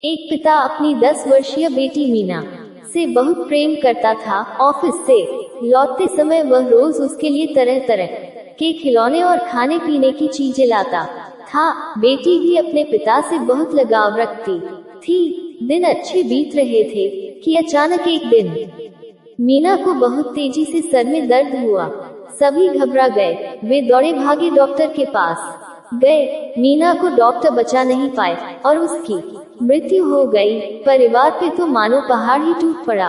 एक पिता अपनी 10 वर्षीय बेटी मीना से बहुत प्रेम करता था। ऑफिस से लौटते समय वह रोज उसके लिए तरह तरह के खिलौने और खाने पीने की चीजें लाता था। बेटी भी अपने पिता से बहुत लगाव रखती थी। दिन अच्छे बीत रहे थे कि अचानक एक दिन मीना को बहुत तेजी से सर में दर्द हुआ। सभी घबरा गए। वे दौड़े भागे डॉक्टर के पास गए। मीना को डॉक्टर बचा नहीं पाए और उसकी मृत्यु हो गई। परिवार पे तो मानो पहाड़ ही टूट पड़ा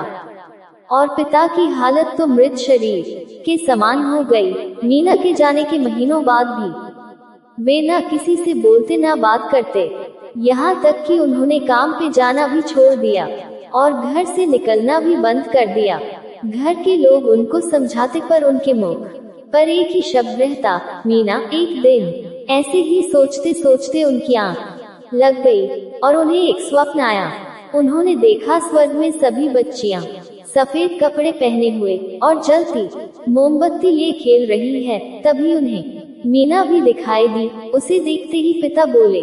और पिता की हालत तो मृत शरीर के समान हो गई। मीना के जाने के महीनों बाद भी वे न किसी से बोलते न बात करते, यहाँ तक कि उन्होंने काम पे जाना भी छोड़ दिया और घर से निकलना भी बंद कर दिया। घर के लोग उनको समझाते पर उनके मुख पर एक ही शब्द रहता, मीना। एक दिन ऐसे ही सोचते सोचते उनकी आंख लग गई और उन्हें एक स्वप्न आया। उन्होंने देखा स्वर्ग में सभी बच्चियां सफेद कपड़े पहने हुए और जलती मोमबत्ती लिए खेल रही है। तभी उन्हें मीना भी दिखाई दी। उसे देखते ही पिता बोले,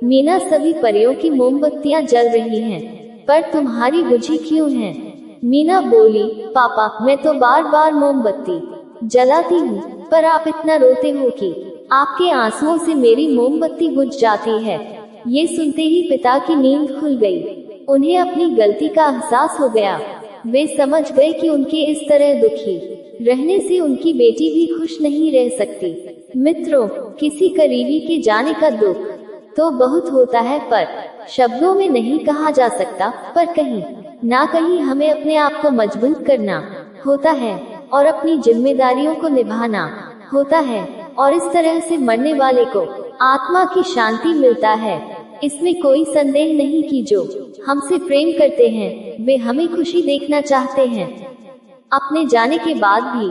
मीना, सभी परियों की मोमबत्तियां जल रही हैं, पर तुम्हारी बुझी क्यों है? मीना बोली, पापा, मैं तो बार बार मोमबत्ती जलाती हूँ, पर आप इतना रोते हो कि आपके आंसुओं से मेरी मोमबत्ती बुझ जाती है। ये सुनते ही पिता की नींद खुल गई। उन्हें अपनी गलती का एहसास हो गया। वे समझ गए कि उनके इस तरह दुखी रहने से उनकी बेटी भी खुश नहीं रह सकती। मित्रों, किसी करीबी के जाने का दुख तो बहुत होता है, पर शब्दों में नहीं कहा जा सकता। पर कहीं ना कहीं हमें अपने आप को मजबूत करना होता है और अपनी जिम्मेदारियों को निभाना होता है, और इस तरह से मरने वाले को आत्मा की शांति मिलता है। इसमें कोई संदेह नहीं कि जो हमसे प्रेम करते हैं वे हमें खुशी देखना चाहते हैं। अपने जाने के बाद भी